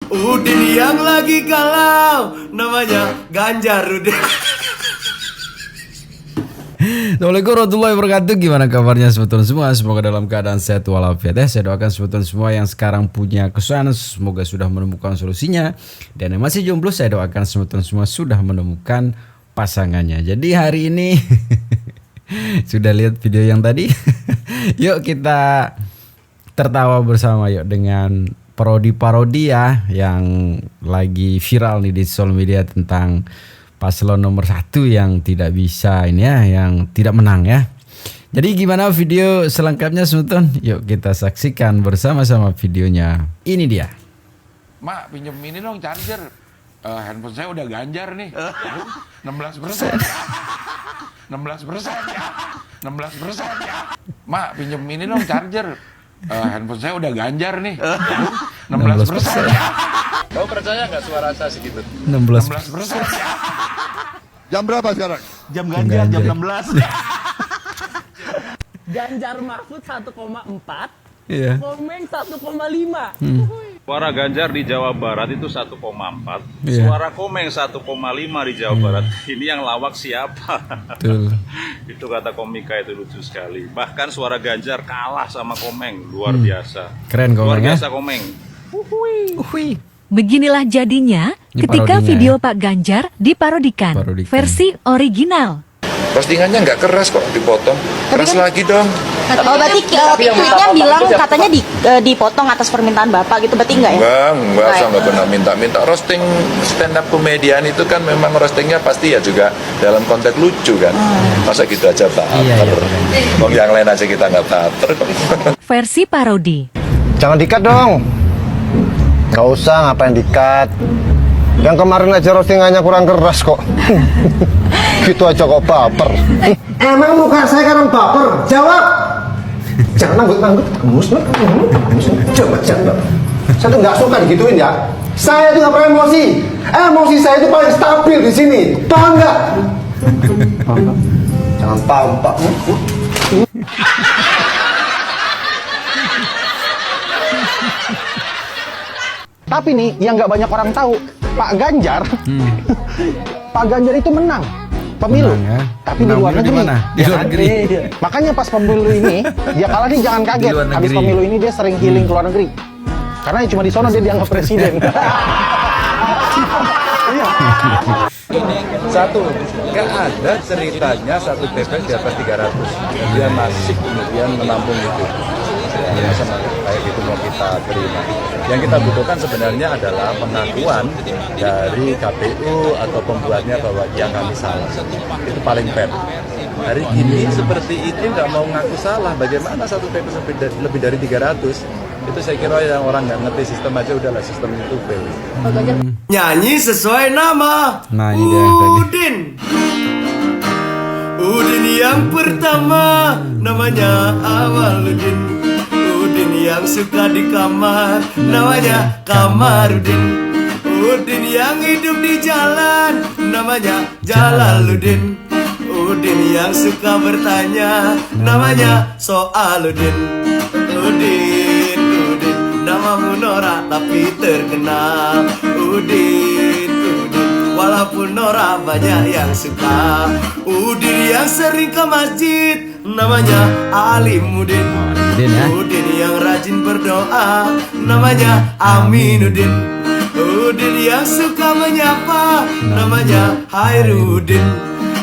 Udin yang lagi galau, namanya Ganjar Udin. Assalamualaikum warahmatullahi wabarakatuh. Gimana kabarnya sebetulnya semua? Semoga dalam keadaan sehat walafiat ya. Saya doakan sebetulnya semua yang sekarang punya kesulitan semoga sudah menemukan solusinya. Dan yang masih jomblo saya doakan sebetulnya semua sudah menemukan pasangannya. Jadi hari ini sudah lihat video yang tadi? Yuk kita tertawa bersama yuk dengan parodi-parodi ya yang lagi viral nih di sosial media tentang paslon nomor 1 yang tidak bisa ini ya, yang tidak menang ya. Jadi gimana video selengkapnya sebetulnya? Yuk kita saksikan bersama-sama videonya. Ini dia. Mak, pinjem ini dong charger. Handphone saya udah Ganjar nih. 16%. 16%. 16%. Mak, pinjem ini dong charger. Handphone saya udah Ganjar nih. 16%. Kamu percaya nggak suara saya segitu? 16%. Jam berapa sekarang? Jam Ganjar, jam 16. Ganjar Mahfud 1,4, Iya. Komeng 1,5. Suara Ganjar di Jawa Barat itu 1,4, Iya. suara Komeng 1,5 di Jawa Barat. Ini yang lawak siapa? Betul. Itu kata komika itu lucu sekali. Bahkan suara Ganjar kalah sama Komeng, luar biasa. Keren Luar Komeng ya. biasa Komeng. Uhui. Beginilah jadinya Ini ketika parodinya video ya. Pak Ganjar diparodikan versi original. Postingannya nggak keras kok, dipotong. Keras lagi dong. Oh berarti tweetnya bilang katanya dipotong atas permintaan Bapak gitu, berarti enggak ya? Enggak, saya nggak pernah minta. Roasting stand up komedian itu kan memang roastingnya pasti ya juga dalam konteks lucu kan. Masa gitu aja Iya, baper. Wong yang lain aja kita nggak baper kok. Versi parodi. Jangan dikat dong. Gak usah ngapain dikat. Yang kemarin aja roastingannya kurang keras kok. Gitu aja kok baper. Emang muka saya kan baper? Jawab. Jangan nanggut-nanggut. Coba jawab. Saya tuh nggak suka digituin ya. Saya tuh nggak pernah emosi. Emosi saya itu paling stabil di sini. Paham nggak? Jangan paham Pak. Tapi nih, yang nggak banyak orang tahu, Pak Ganjar, Pak Ganjar itu menang pemilu, Menang, ya. tapi Menang di luar pemilu di negeri. mana? Di luar negeri. Makanya pas pemilu ini, dia kalah nih jangan kaget. luar Habis negeri. pemilu ini dia sering healing ke luar negeri. Karena cuma di sana dia dianggap presiden. Satu, nggak ada ceritanya satu bebek di atas 300. Dia masih kemudian menampung itu. Ya, sama kayak gitu mau kita terima. Yang kita butuhkan sebenarnya adalah pengakuan dari KPU atau pembuatnya bahwa yang kami salah. Itu paling fair. Hari ini seperti ini nggak mau ngaku salah. Bagaimana satu bebek lebih dari 300? Itu saya kira yang orang nggak ngerti sistem aja udahlah sistem itu fair. Nyanyi sesuai nama. Nah, ini dia yang tadi. Udin. Udin yang pertama, namanya Awaludin. Udin yang suka di kamar, namanya Kamarudin. Udin yang hidup di jalan, namanya Jalaludin. Udin yang suka bertanya, namanya Soaludin. Udin, namamu Nora tapi terkenal. Udin, walaupun Nora banyak yang suka. Udin yang sering ke masjid, namanya Alimuddin. Udin ya. Udin yang rajin berdoa, namanya Aminuddin. Udin yang suka menyapa, namanya Hairudin.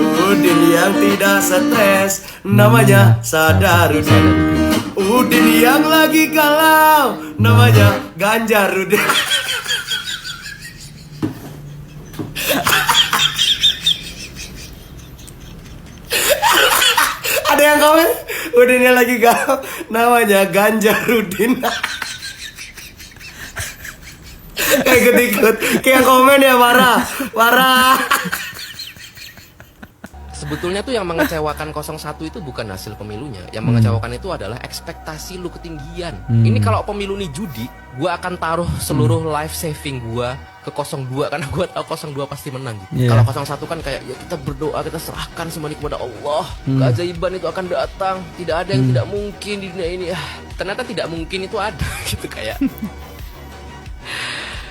Udin yang tidak stres, namanya Sadarudin. Udin yang lagi galau, namanya Ganjarudin. Ada yang komen, Udinnya lagi galau, namanya Ganjarudin. Kayak ikut-ikut, kayak komen ya marah. Sebetulnya tuh yang mengecewakan 01 itu bukan hasil pemilunya. Yang mengecewakan itu adalah ekspektasi lu ketinggian. Ini kalau pemilu nih judi, gua akan taruh seluruh life saving gua ke 02 karena gua tahu 02 pasti menang gitu. Yeah. Kalau 01 kan kayak ya kita berdoa, kita serahkan semuanya kepada Allah. Keajaiban itu akan datang. Tidak ada yang tidak mungkin di dunia ini. Ternyata tidak mungkin itu ada gitu kayak.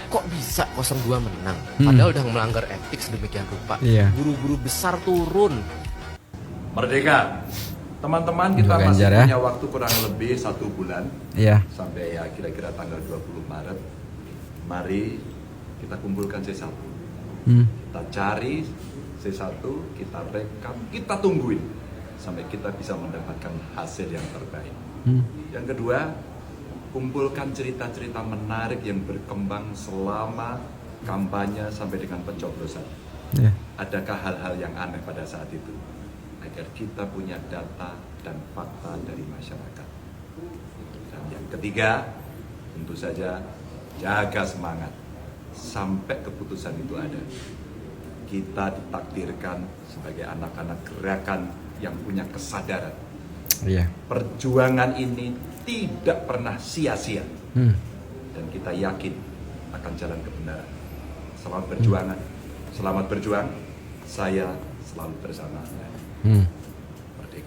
kok bisa 02 menang? Padahal udah melanggar etik sedemikian rupa. Iya. Guru-guru besar turun. Merdeka. Teman-teman, kita Untuk masih Ganjar, ya. punya waktu kurang lebih 1 bulan Iya. sampai ya kira-kira tanggal 20 Maret. Mari kita kumpulkan C1. Kita cari C1, kita rekam, kita tungguin sampai kita bisa mendapatkan hasil yang terbaik. Yang kedua, kumpulkan cerita-cerita menarik yang berkembang selama kampanye sampai dengan pencoblosan. Iya. Adakah hal-hal yang aneh pada saat itu? Agar kita punya data dan fakta dari masyarakat. Dan yang ketiga, tentu saja jaga semangat sampai keputusan itu ada. Kita ditakdirkan sebagai anak-anak gerakan yang punya kesadaran. Iya. Perjuangan ini tidak pernah sia-sia. Dan kita yakin akan jalan kebenaran. Selamat berjuangan. Selamat berjuang. Saya selalu bersama Anda.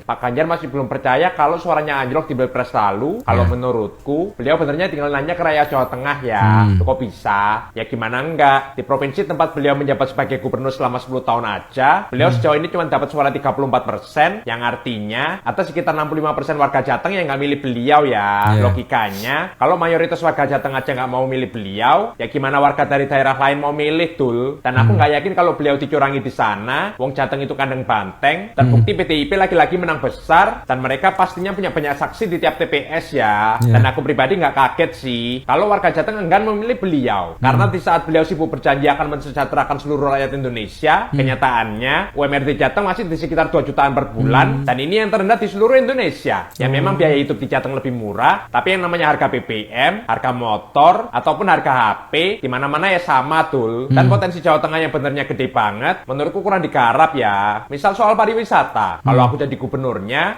Pak Ganjar masih belum percaya kalau suaranya anjlok di Pilpres lalu. Kalau menurutku, beliau benernya tinggal nanya ke rakyat Jawa Tengah ya. Kok bisa? Ya gimana enggak? Di provinsi tempat beliau menjabat sebagai gubernur selama 10 tahun aja, beliau sejauh ini cuma dapat suara 34%, yang artinya ada sekitar 65% warga Jateng yang nggak milih beliau ya. Logikanya, kalau mayoritas warga Jateng aja nggak mau milih beliau, ya gimana warga dari daerah lain mau milih, Dul? Dan aku nggak yakin kalau beliau dicurangi di sana. Wong Jateng itu kandang banteng. Terbukti PDIP lagi-lagi menang besar, dan mereka pastinya punya banyak saksi di tiap TPS ya. Dan aku pribadi nggak kaget sih kalau warga Jateng enggan memilih beliau, karena di saat beliau sibuk berjanji akan mensejahterakan seluruh rakyat Indonesia, kenyataannya UMR di Jateng masih di sekitar 2 jutaan per bulan, dan ini yang terendah di seluruh Indonesia. Ya memang biaya hidup di Jateng lebih murah, tapi yang namanya harga BBM, harga motor, ataupun harga HP, di mana-mana ya sama, Dul. Dan potensi Jawa Tengah yang benernya gede banget, menurutku kurang digarap ya. Misal soal pariwisata, kalau aku jadi gubernur,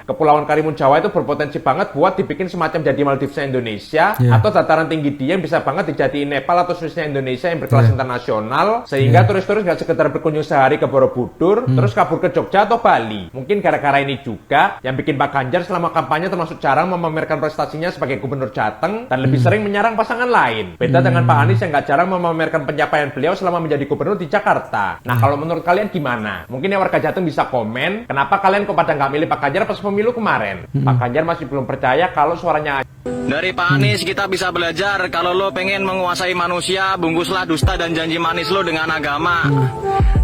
Kepulauan Karimun Jawa itu berpotensi banget buat dibikin semacam jadi Maldivesnya Indonesia, atau dataran tinggi dia yang bisa banget dijadiin Nepal atau Swissnya Indonesia yang berkelas internasional, sehingga turis-turis nggak sekedar berkunjung sehari ke Borobudur, terus kabur ke Jogja atau Bali. Mungkin gara-gara ini juga yang bikin Pak Ganjar selama kampanye termasuk jarang memamerkan prestasinya sebagai gubernur Jateng dan lebih sering menyerang pasangan lain. Beda dengan Pak Anies yang nggak jarang memamerkan pencapaian beliau selama menjadi gubernur di Jakarta. Nah, kalau menurut kalian gimana? Mungkin ya warga Jateng bisa komen, kenapa kalian kok pada nggak milih Pak Ganjar pas pemilu kemarin? Pak Ganjar masih belum percaya kalau suaranya. Dari Pak Anies kita bisa belajar, kalau lo pengen menguasai manusia, bungkuslah dusta dan janji manis lo dengan agama.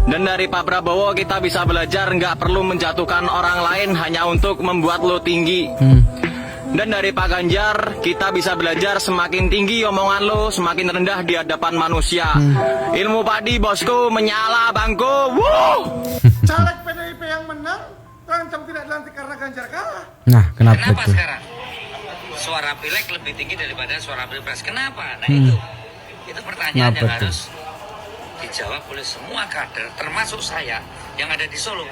Dan dari Pak Prabowo kita bisa belajar nggak perlu menjatuhkan orang lain hanya untuk membuat lo tinggi. Dan dari Pak Ganjar kita bisa belajar semakin tinggi omongan lo, semakin rendah di hadapan manusia. Ilmu padi bosku menyala bangku. Caleg PDIP yang menang terancam tidak dilantik karena Ganjar kalah. Nah, kenapa itu? Sekarang suara pileg lebih tinggi daripada suara pilpres? Kenapa? Nah itu pertanyaan yang harus dijawab oleh semua kader, termasuk saya yang ada di Solo.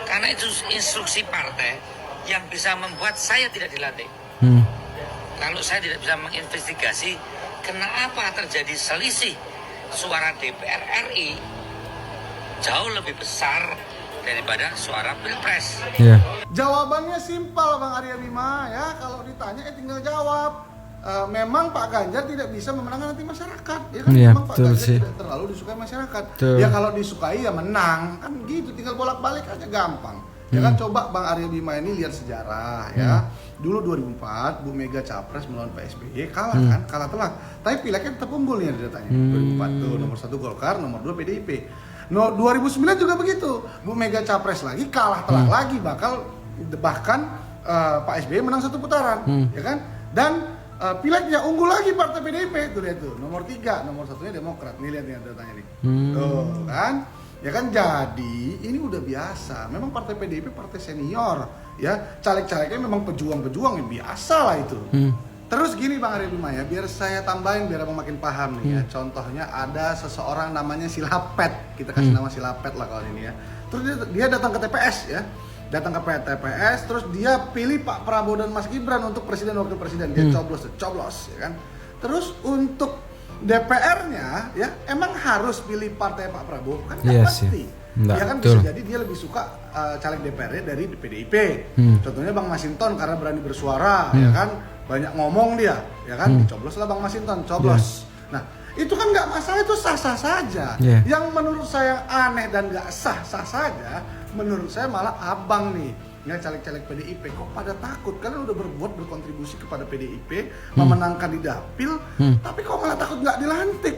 Karena itu instruksi partai yang bisa membuat saya tidak dilantik. Kalau saya tidak bisa menginvestigasi kenapa terjadi selisih suara DPR RI jauh lebih besar daripada suara pilpres. Jawabannya simpel, Bang Arya Bima ya. Kalau ditanya tinggal jawab. Memang Pak Ganjar tidak bisa memenangkan hati masyarakat. Ya kan, memang Pak Ganjar tidak terlalu disukai masyarakat. Ya kalau disukai ya menang, kan gitu. Tinggal bolak-balik aja gampang. Ya kan, coba Bang Arya Bima ini lihat sejarah ya. Dulu 2004 Bu Mega capres melawan Pak SBY, kalah kan, kalah telak. Tapi pileknya tetap unggul nih datanya. 2004 tuh nomor 1 Golkar, nomor 2 PDIP. No, 2009 juga begitu. Bu Mega capres lagi, kalah telak lagi, bahkan Pak SBY menang 1 putaran, ya kan? Dan pileknya unggul lagi partai PDIP, tuh lihat tuh, nomor 3, nomor 1-nya Demokrat. Nih lihat nih datanya nih. Tuh kan? Ya kan, jadi ini udah biasa. Memang partai PDIP partai senior, ya. Caleg-calegnya memang pejuang-pejuang, ya biasa lah itu. Terus gini Bang Arya Bima ya, biar saya tambahin biar abang makin paham nih ya. Contohnya ada seseorang namanya Silapet, kita kasih nama Silapet lah kalau ini ya. Terus dia datang ke TPS ya, datang ke TPS, terus dia pilih Pak Prabowo dan Mas Gibran untuk presiden wakil presiden, dia coblos ya kan. Terus untuk DPR-nya ya emang harus pilih partai Pak Prabowo kan? Nggak pasti. Ya kan, bisa jadi dia lebih suka caleg DPR-nya dari PDIP. Contohnya Bang Masinton karena berani bersuara ya kan, banyak ngomong dia ya kan, dicobloslah Bang Masinton, coblos. Nah, Itu kan nggak masalah, itu sah-sah saja. Yang menurut saya aneh dan nggak sah-sah saja, menurut saya malah abang nih, caleg-caleg PDIP kok pada takut. Kalian udah berkontribusi kepada PDIP, memenangkan di dapil, tapi kok malah takut nggak dilantik.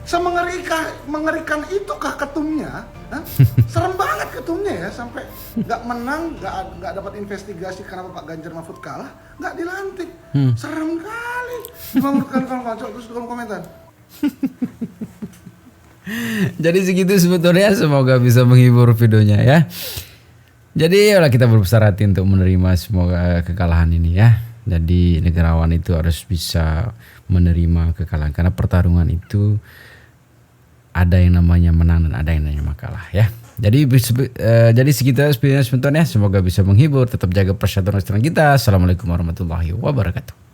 Semengerikan itukah ketumnya? Serem banget ketumnya ya, sampai nggak menang, nggak dapat investigasi karena Pak Ganjar Mahfud kalah, nggak dilantik. Serem kali. Terus komentar. Jadi segitu sebetulnya, semoga bisa menghibur videonya ya. Jadi yalah, kita berbesar hati untuk menerima semoga kekalahan ini ya. Jadi negarawan itu harus bisa menerima kekalahan, karena pertarungan itu ada yang namanya menang dan ada yang namanya kalah ya. Jadi segitu sebetulnya, semoga bisa menghibur. Tetap jaga persatuan kita. Assalamualaikum warahmatullahi wabarakatuh.